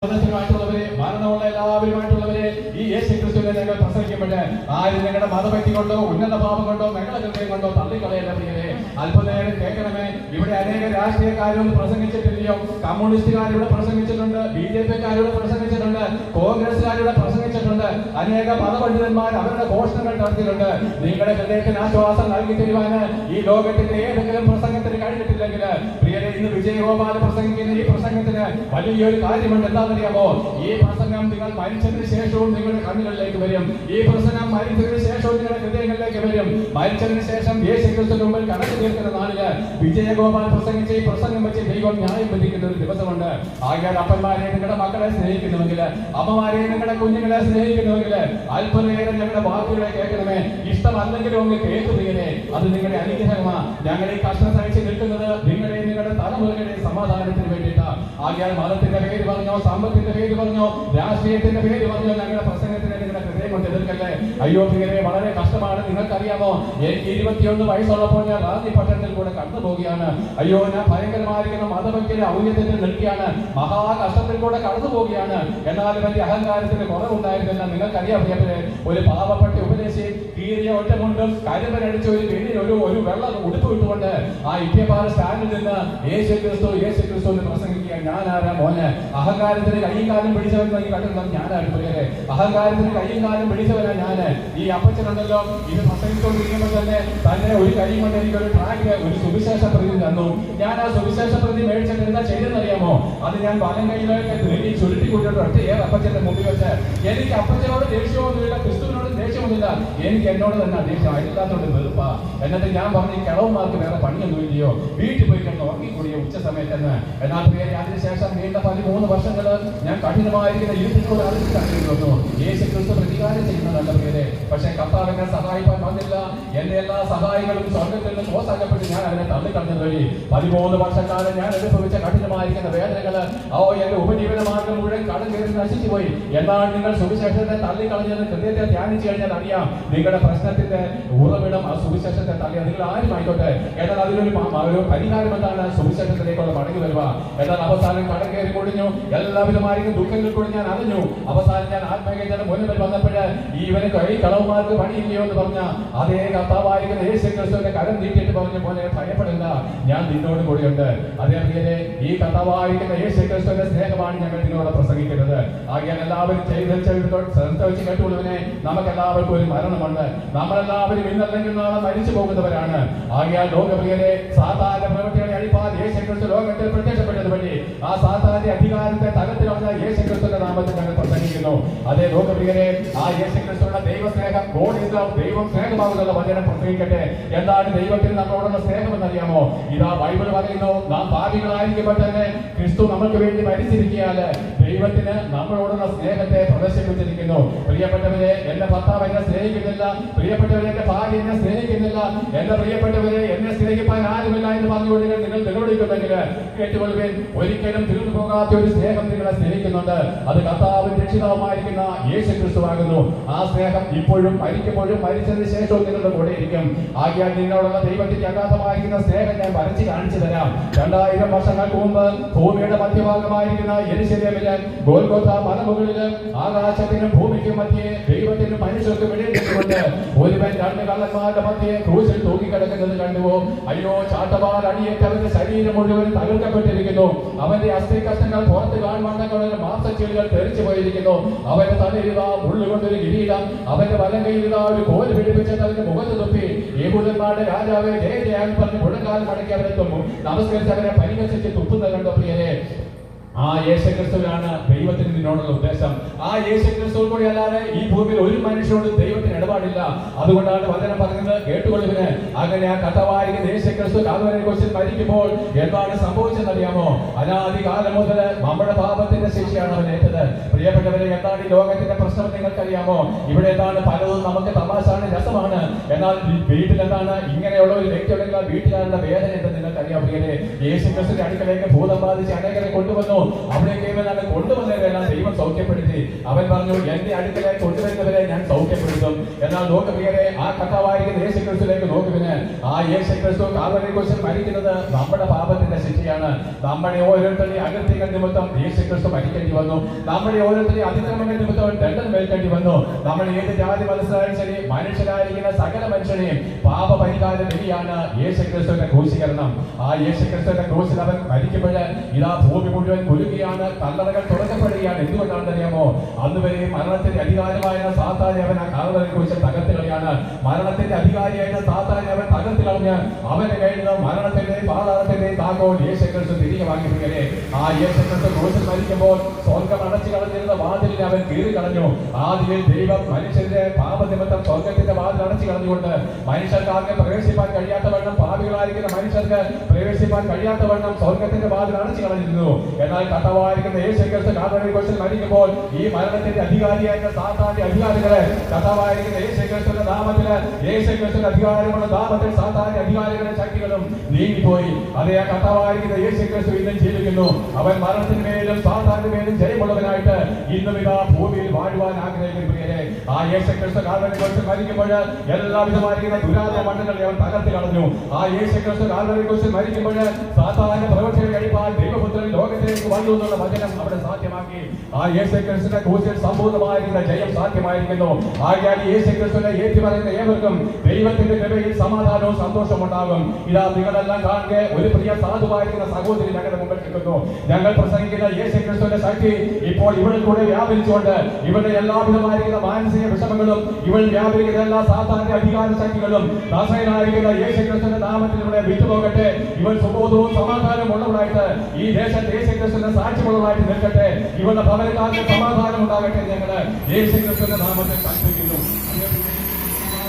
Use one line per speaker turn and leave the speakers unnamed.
ുള്ളവരെ മരണമുള്ള എല്ലാവരുമായിട്ടുള്ളവരെ ഈ യേശു ക്രിസ്തുവിനെ ഞങ്ങൾ പ്രസംഗിക്കുമ്പോൾ ആരും നിങ്ങളുടെ മതഭക്തി കൊണ്ടോ ഉന്നത പാപം കൊണ്ടോ ഞങ്ങളുടെ ഹൃദയം കൊണ്ടോ തള്ളിക്കളയല്ല പ്രിയരെ. അല്പനേരം കേൾക്കണമേ. ഇവിടെ അനേക രാഷ്ട്രീയക്കാരും പ്രസംഗിച്ചിട്ടില്ലയോ? കമ്മ്യൂണിസ്റ്റുകാരിവിടെ പ്രസംഗിച്ചിട്ടുണ്ട്, BJP-ക്കാരിവിടെ പ്രസംഗിച്ചിട്ടുണ്ട്, കോൺഗ്രസ്സുകാരിവിടെ പ്രസംഗിച്ചിട്ടുണ്ട്, അനേക മതപണ്ഡിതന്മാർ അവരുടെ ഘോഷണങ്ങൾ നടത്തിയിട്ടുണ്ട്. നിങ്ങളുടെ ഹൃദയത്തിന് ആശ്വാസം നൽകി തരുവാന് ഈ ലോകത്തിന്റെ ഏതെങ്കിലും പ്രസംഗത്തിന് കഴിഞ്ഞിട്ടില്ലെങ്കിൽ പ്രിയരെ, ഇന്ന് വിജയഗോപാൽ പ്രസംഗിക്കുന്ന ഈ പ്രസംഗത്തിന് വലിയൊരു കാര്യമുണ്ട്. എന്താണെന്നറിയാമോ? ഈ പ്രസംഗം നിങ്ങൾ മരിച്ചതിന് ശേഷവും നിങ്ങളുടെ കണ്ണുകളിലേക്ക് വരും. ഈ പ്രസംഗം മരിച്ചതിന് ശേഷവും നിങ്ങളുടെ ഹൃദയങ്ങളിലേക്ക് വരും. മരിച്ചതിന് ശേഷം യേശുക്രിസ്തുവിന്റെ മുമ്പിൽ കണക്ക് തീർക്കുന്ന നാളില് വിജയഗോപാൽ പ്രസംഗിച്ച് ഈ പ്രസംഗം വെച്ച് ദൈവം ന്യായം വിധിക്കുന്ന ഒരു ദിവസമുണ്ട്. ആകയാൽ അപ്പന്മാരെ നിങ്ങളുടെ മക്കളെ സ്നേഹിക്കുന്നുവെങ്കിൽ, അമ്മമാരെ നിങ്ങളുടെ കുഞ്ഞുങ്ങളെ സ്നേഹിക്കുന്നുവെങ്കിൽ അല്പനേരം ഞങ്ങളുടെ വാക്കുകളെ കേൾക്കണമേ. ഇഷ്ടമല്ലെങ്കിലും ഒന്ന് കേൾക്കുകയെ, അത് നിങ്ങളുടെ അനുഗ്രഹമാണ്. ഞങ്ങൾ ഈ കഷ്ടം സഹിച്ച് നിൽക്കുന്നത് നിങ്ങളുടെ തലമുറകളുടെ സമാധാനത്തിന് വേണ്ടിയിട്ടാണ്. ആകയാൽ മതത്തിന്റെ പേര് പറഞ്ഞോ, സമ്പത്തിന്റെ പേര് പറഞ്ഞോ, രാഷ്ട്രീയത്തിന്റെ പേര് പറഞ്ഞോ ഞങ്ങളുടെ പ്രസംഗത്തിന് നിങ്ങളുടെ ഹൃദയം കൊണ്ട് എതിർക്കല്ലേ. അയ്യോ പ്രിയരെ, വളരെ കഷ്ടമാണ്. നിങ്ങൾക്കറിയാമോ, എനിക്ക് 21 വയസ്സുള്ളപ്പോൾ ഞാൻ റാന്നി പട്ടണത്തിൽ കൂടെ കടന്നു പോവുകയാണ്. അയ്യോ, ഞാൻ ഭയങ്കരമായിരിക്കുന്ന മതഭക്തിയുടെ ഔന്നത്യത്തിൽ നിൽക്കുകയാണ്, മഹാകഷ്ടത്തിൽ കൂടെ കടന്നു പോവുകയാണ്. എന്നാലും വലിയ അഹങ്കാരത്തിന് കുറവുണ്ടായിരുന്നില്ല. നിങ്ങൾക്കറിയാം പ്രിയരെ, ഒരു പാവപ്പെട്ട ഉപദേശി കീറിയ ഒറ്റമുണ്ടും കരുവരടിച്ച ഒരു വെളിയിൽ ഒരു വെള്ള ഉടുപ്പ് ഇട്ടുകൊണ്ട് ആ ഇറ്റപ്പാറ സ്റ്റാൻഡിൽ നിന്ന് യേശു ക്രിസ്തു എന്ന് പ്രസംഗിക്കുക. ഞാനാരാ മോനെ? അഹങ്കാരത്തിന് കൈയും കാലം പിടിച്ചവൻ കണ്ടിട്ടുള്ളത് ഞാനാണ് പ്രിയരെ. അഹങ്കാരത്തിന് കൈയും കാലം പിടിച്ചവനാ ഞാന്. ഈ അപ്പച്ചനുണ്ടല്ലോ, ഇത് പ്രസംഗിച്ചുകൊണ്ടിരിക്കുമ്പോൾ തന്നെ ഒരു കൈ കൊണ്ട് എനിക്കൊരു ട്രാക്ക്, ഒരു സുവിശേഷ പ്രതി തന്നു. ഞാൻ ആ സുവിശേഷ പ്രതി മേടിച്ചിട്ട് എന്താ ചെയ്തെന്നറിയാമോ? അത് ഞാൻ വലം കൈയിലേക്ക് ചുരുട്ടി കൂട്ടിയിട്ട് ഒറ്റ അപ്പച്ചന്റെ മുമ്പിൽ വെച്ച്, എനിക്ക് അപ്പച്ചനോട് ദേഷ്യമൊന്നുമില്ല, ക്രിസ്തുവിനോട് ദേഷ്യമൊന്നുമില്ല, എനിക്ക് എന്നോട് തന്നെ ദേഷ്യം, എല്ലാത്തോട് വെറുപ്പാ. എന്നിട്ട് ഞാൻ പറഞ്ഞു, കിളവന്മാർക്ക് വേറെ പണിയൊന്നും ഇല്ലയോ, വീട്ടിൽ പോയി കിടന്ന് ഉറങ്ങിക്കൂടിയോ ഉച്ച സമയത്തെന്ന്. എന്നാൽ പ്രിയരെ, അതിനുശേഷം നീണ്ട 13 വർഷങ്ങൾ ഞാൻ കഠിനമായിരിക്കുന്ന യുദ്ധത്തിലൂടെ അറിഞ്ഞു വന്നു. യേശു ക്രിസ്തു പ്രതികാരം ചെയ്യുന്നതല്ല പ്രിയരെ. പക്ഷെ കർത്താവ് എന്നെ സഹായിക്കാൻ വന്നില്ല. എന്റെ എല്ലാ സഹായികളും സ്വർഗത്തിൽ നിന്ന് മോശാക്കപ്പെട്ട് ഞാൻ അവനെ തള്ളിക്കളഞ്ഞത് വഴി 13 വർഷക്കാലം ഞാൻ അനുഭവിച്ച കഠിനമായിരിക്കുന്ന വേദനകള്, എന്റെ ഉപജീവന മാർഗം മുഴുവൻ കടം കയറി നശിച്ചു പോയി. എന്നാൽ നിങ്ങൾ സുവിശേഷത്തെ തള്ളിക്കളഞ്ഞത് ഹൃദയത്തെ ധ്യാനിച്ചു കഴിഞ്ഞാൽ അറിയാം, നിങ്ങളുടെ പ്രശ്നത്തിന്റെ ഉറവിടം ആ സുവിശേഷത്തെ തള്ളിയ നിങ്ങൾ ആരുമായിക്കോട്ടെ. എന്നാൽ അതിനൊരു പരിഹാരം എന്താണ്? സുവിശേഷത്തിലേക്കുള്ള മടങ്ങി വരുക. എന്നാൽ അവസാനം കടം കയറി കൊടിഞ്ഞു, എല്ലാവിധമായിരിക്കും ദുഃഖങ്ങൾ കൂടി ഞാൻ അറിഞ്ഞു. അവസാനം ഞാൻ ആത്മീയതയുടെ മുന്നിൽ വന്നപ്പോഴ് ഇവന് ഈ കളവന്മാർക്ക് പണിയില്ലയോ എന്ന് പറഞ്ഞ അതേ കർത്താവായിരിക്കുന്ന യേശു ക്രിസ്തുവിന്റെ കരം നീട്ടിയിട്ട് പറഞ്ഞ പോലെ, ഭയപ്പെടില്ല, ഞാൻ നിന്നോട് കൂടിയുണ്ട്. അതേ പ്രിയരെ, ഈ കർത്താവായിരിക്കുന്ന യേശു ക്രിസ്തുവിന്റെ സ്നേഹമാണ് ഞങ്ങൾ നിന്നോട് പ്രസംഗിക്കുന്നത്. ആകയാൽ എല്ലാവരും ശ്രദ്ധ വെച്ച് കേട്ടുള്ളവനെ, നമുക്ക് എല്ലാവർക്കും ഒരു മരണമുണ്ട്. നമ്മളെല്ലാവരും ഇന്നല്ലെങ്കിൽ നാളെ മരിച്ചു പോകുന്നവരാണ്. ആകയാൽ ലോകപ്രിയരെ, സാധാരണ പ്രവൃത്തികളെ അഴിപ്പാൻ യേശു ക്രിസ്തു ലോകത്തിൽ പ്രത്യക്ഷപ്പെട്ടത് വഴി ആ സാധാരണ അധികാരത്തെ തലത്തിലുള്ള യേശു ക്രിസ്തുവിന്റെ നാമത്തിൽ ഞങ്ങൾ പ്രസംഗിക്കുന്നു. അതേ ലോകപ്രിയരെ, ആ യേശു ക്രിസ്തുവിന്റെ ദൈവസ്നേഹം, ദൈവം സ്നേഹമാകുന്നുള്ള വചനം പ്രസംഗിക്കട്ടെ. എന്താണ് ദൈവത്തിന് നമ്മളോടുള്ള സ്നേഹം എന്നറിയാമോ? ഇതാ ബൈബിൾ പറയുന്നു, നാം പാപികളായിരിക്കുമ്പോൾ തന്നെ ക്രിസ്തു നമുക്ക് വേണ്ടി മരിച്ചിരിക്കാല് ദൈവത്തിന് നമ്മളോടുള്ള സ്നേഹത്തെ പ്രദർശിപ്പിച്ചിരിക്കുന്നു. പ്രിയപ്പെട്ടവരെ, എന്റെ ഭർത്താവ് എന്നെ സ്നേഹിക്കുന്നില്ല, പ്രിയപ്പെട്ടവരെ എന്റെ ഭാര്യ എന്നെ സ്നേഹിക്കുന്നില്ല, എന്റെ പ്രിയപ്പെട്ടവരെ എന്നെ സ്നേഹിപ്പാൻ ആരുമില്ല എന്ന് പറഞ്ഞുകൊണ്ട് നിങ്ങൾ നിലവിളിക്കുമെങ്കിൽ കേട്ടുകൊള്ളുവേൻ, ഒരിക്കലും തീർന്നു പോകാത്ത ഒരു സ്നേഹം നിങ്ങളെ സ്നേഹിക്കുന്നുണ്ട്. അത് കർത്താവും രക്ഷിതാവുമായിരിക്കുന്ന യേശു ക്രിസ്തുവാകുന്നു. ആ സ്നേഹം ഇപ്പോഴും മരിക്കുമ്പോഴും മരിച്ചതിന് ശേഷവും നിങ്ങളുടെ കൂടെ ഇരിക്കും. ആകയാൽ നിങ്ങളോടുള്ള ദൈവത്തിന്റെ അഗാധമായിരിക്കുന്ന സ്നേഹം ഞാൻ വരച്ച് കാണിച്ചു തരാം. 2000 വർഷങ്ങൾക്ക് മുമ്പ് ഭൂമിയുടെ മധ്യഭാഗമായിരിക്കുന്ന യെരുശലേമിലെ ഗോൽഗോഥ മലമുകളില് ആകാശത്തിനും ഭൂമിക്കും മധ്യേ ദൈവത്തിനും മനുഷ്യർക്കും ഇടയിലുണ്ട് ഒരുവൻ 2 കള്ളന്മാരുടെ മധ്യേ ക്രൂശിൽ തൂങ്ങിക്കിടക്കുന്നത് കണ്ടുവോ? അയ്യോ, ചാട്ടവാർ അടിയേറ്റ് അവന്റെ ശരീരം മുഴുവൻ തകർക്കപ്പെട്ടിരിക്കുന്നു. അവന്റെ അസ്ഥി കഷ്ണങ്ങൾ പുറത്ത് കാണുവാനുള്ള മാംസച്ചീളുകൾ തെറിച്ചു പോയിരിക്കുന്നു. അവന്റെ തലയിലിത മുള്ളുകൊണ്ടൊരു കിരീടം, അവന്റെ വലം കയ്യിലിത ഒരു കോല് പിടിപ്പിച്ചിട്ട് അവന്റെ മുഖത്ത് തുപ്പി, യഹൂദന്മാരുടെ രാജാവ് ജയ ജയാൻ പറഞ്ഞ് മുഴങ്കാലം മടക്കി അവരെ നമസ്കരിച്ച് അവരെ പരിഹസിച്ച് തുപ്പുന്നത് കണ്ടോ പ്രിയരെ? ആ യേശു ക്രിസ്തുവിനാണ് ദൈവത്തിന് നിന്നോടുള്ള ഉദ്ദേശം. ആ യേശു ക്രിസ്തു കൂടി അല്ലാതെ ഈ ഭൂമിയിൽ ഒരു മനുഷ്യനോട് ദൈവത്തിന് ഇടപാടില്ല. അതുകൊണ്ടാണ് വചനം പറഞ്ഞത്, കേട്ടുകൊള്ളുവിന്. അങ്ങനെ ആ കർത്താവായിരിക്കുന്ന യേശു ക്രിസ്തു കാൽവരിയെ കുറിച്ച് മരിക്കുമ്പോൾ എന്താണ് സംഭവിച്ചെന്നറിയാമോ? അനാദികാലം മുതൽ നമ്മുടെ പാപത്തിന്റെ ശിക്ഷയാണ് അവൻ ഏറ്റത്. സംഭവിക്കുന്നത്. പ്രിയപ്പെട്ടവരെ, എന്താണ് ഈ ലോകത്തിന്റെ പ്രശ്നം നിങ്ങൾക്കറിയാമോ? ഇവിടെ എന്താണ് പലതും നമുക്ക് തമാശാണ്, രസമാണ്. എന്നാൽ വീട്ടിൽ എന്താണ് ഇങ്ങനെയുള്ള ഒരു വ്യക്തി ഉണ്ടെങ്കിൽ ആ വീട്ടിലാരുടെ വേദന എന്തെന്ന് നിങ്ങൾക്കറിയാം. പ്രിയരെ, യേശു ക്രിസ്തുവിന്റെ അടുക്കലേക്ക് ഭൂതം ബാധിച്ച് അനേകരെ കൊണ്ടുവന്നു. അവിടേക്ക് ഇവനാണ് കൊണ്ടുവന്നവരെല്ലാം ദൈവം സൗഖ്യപ്പെടുത്തി. അവൻ പറഞ്ഞു, എന്റെ അടുക്കലേക്ക് കൊണ്ടുവരുന്നവരെ ഞാൻ സൗഖ്യപ്പെടുത്തും. എന്നാൽ നോക്ക് പ്രിയരെ, ആ കർത്താവായിരിക്കുന്ന യേശു ക്രിസ്തുവിലേക്ക് നോക്കുവിന്. ആ യേശു ക്രിസ്തു കാൽവരിയിൽ കുരിശിൽ മരിക്കുന്നത് നമ്മുടെ പാപത്തിന്റെ ശിക്ഷയാണ്. നമ്മുടെ ഓരോരുത്തരുടെയും അകൃത്യങ്ങൾ നിമിത്തം യേശു ക്രിസ്തു മരിക്കേണ്ടി വന്നു. നമ്മുടെ ഓരോരുത്തരുടെയും അതിക്രമങ്ങൾ നിമിത്തം ദണ്ഡനം ഏൽക്കേണ്ടി വന്നു. നമ്മൾ ഏത് ജാതി മനസ്സിലായാലും ശരി, മനുഷ്യരായിരിക്കുന്ന സകല മനുഷ്യനെയും പാപ പരിഹാര ബലിയാണ് യേശു ക്രിസ്തുവിന്റെ ക്രൂശീകരണം. ആ യേശു ക്രിസ്തുവിന്റെ ക്രൂശിൽ അവൻ മരിക്കുമ്പോൾ ഇതാ ഭൂമി മുഴുവൻ കുലുക്കുകയാണ്, കല്ലറകൾ തുറക്കപ്പെടുകയാണ്. എന്തുകൊണ്ടാണെന്ന് അറിയാമോ? അന്നുവരെ മരണത്തിന്റെ അധികാരമായ സാത്താനെ അവൻ ആ കാൽവരിയിൽ കുരിശിൽ തകർത്ത് കളയാണ്. മരണത്തിന്റെ അധികാരിയായ സാത്താനെ അവൻ തകർത്ത് കളഞ്ഞ് അവന്റെ കയ്യിൽ നിന്ന് മരണത്തിന്റെ പാതാളത്തിന്റെ താക്കോൽ യേശു ക്രിസ്തു തിരികെ വാങ്ങിപ്പിക്കരെ. ആ യേശു ക്രിസ്തു ക്രൂശിൽ മരിക്കുമ്പോൾ സ്വർഗം അടച്ചു കളഞ്ഞിരുന്ന വാതിലിനെ അവൻ കീറി കളഞ്ഞു. ആദ്യം ദൈവം മനുഷ്യന്റെ പാപനിമിത്തം സ്വർഗത്തിന്റെ വാതിൽ അടച്ചു കളഞ്ഞുകൊണ്ട് മനുഷ്യർക്ക് പ്രവേശിപ്പാൻ കഴിയാത്ത വണ്ണം, പാപികളായിരിക്കുന്ന മനുഷ്യർക്ക് പ്രവേശിപ്പാൻ കഴിയാത്ത വണ്ണം സ്വർഗത്തിന്റെ വാതിൽ അടച്ചു കളഞ്ഞിരുന്നു. എന്നാൽ കർത്താവായിരിക്കുന്ന യേശു ക്രിസ്തു കാൽവരിയിൽ കുരിശിൽ മരിക്കുമ്പോൾ ഈ മരണത്തിന്റെ അധികാരിയായ സാത്താന്റെ അധികാരികളെ കർത്താവായിരിക്കുന്ന യേശു ക്രിസ്തുവിന്റെ നാമത്തിൽ, യേശു ക്രിസ്തുവിന്റെ അധികാരമുള്ള നാമത്തിൽ സാത്താന്റെ അധികാരികളുടെ ശക്തികളും നീങ്ങിപ്പോയി. അതേ ആ കർത്താവായിരിക്കുന്ന യേശു ക്രിസ്തു ഇന്നും ജീവിക്കുന്നു. അവൻ മരണത്തിന് മേലും സാത്താന്റെ മേലും ജയമുള്ളവനായിട്ട് ഇന്നും ഇതാ ഭൂമിയിൽ വാഴുവാൻ ആഗ്രഹിക്കുന്നു. പ്രിയരെ, ആ യേശു ക്രിസ്തു കാൽവരിയിൽ കുരിശിൽ മരിക്കുമ്പോൾ എല്ലാവിധമായിരിക്കുന്ന ദുരാച മണ്ഡലങ്ങളെ അവൻ തകർത്ത് കളഞ്ഞു. ആ യേശു ക്രിസ്തു കാൽവരിയിൽ കുരിശിൽ മരിക്കുമ്പോൾ സാത്താന്റെ പ്രവൃത്തികൾ കഴിപ്പാൻ ദൈവപുത്രൻ ലോകത്തിലേക്ക് വന്നു എന്നുള്ള വചനം അവിടെ സാധ്യമാക്കി. ആ യേശു ക്രിസ്തുവിന്റെ ക്രൂശിൽ സമ്പൂർണ്ണമായിരിക്കുന്ന ജയം സാധ്യമായിരിക്കുന്നു. ആകയാൽ യേശു ക്രിസ്തുവിനെ ഏറ്റുപറയുന്ന ഏവർക്കും ദൈവത്തിന്റെ കൃപയിൽ സമാധാനവും സന്തോഷവും ഉണ്ടാകും. ഇതാ നിങ്ങളെല്ലാം കാണുക, ഒരു പ്രിയ സാധുവായിരിക്കുന്ന സഹോദരി ഞങ്ങളുടെ മുമ്പിൽ നിൽക്കുന്നു. ഞങ്ങൾ പ്രസംഗിക്കുന്ന യേശു ക്രിസ്തുവിന്റെ ശക്തി ഇപ്പോൾ ഇവളിൽ കൂടെ വ്യാപരിച്ചുകൊണ്ട് ഇവരുടെ എല്ലാവിധമായിരിക്കുന്ന മാനസിക വിഷമങ്ങളും ഇവൾ വ്യാപരിക്കുന്ന എല്ലാ സാധാരണ അധികാര ശക്തികളും ദാസനായിരിക്കുന്ന യേശു ക്രിസ്തുവിന്റെ നാമത്തിൽ ഇവിടെ വിട്ടുപോകട്ടെ. ഇവൾ സുബോധവും സമാധാനവും ഉള്ളവരായിട്ട് ഈ ദേശത്ത് യേശു ക്രിസ്തുവിന്റെ സാക്ഷ്യമുള്ളവരായിട്ട് നിൽക്കട്ടെ. ഇവളുടെ ഭവനക്കാർക്ക് സമാധാനം ഉണ്ടാകട്ടെ. ഞങ്ങൾ യേശു ക്രിസ്തുവിന്റെ നാമത്തിൽ കൽപ്പിക്കുന്നു.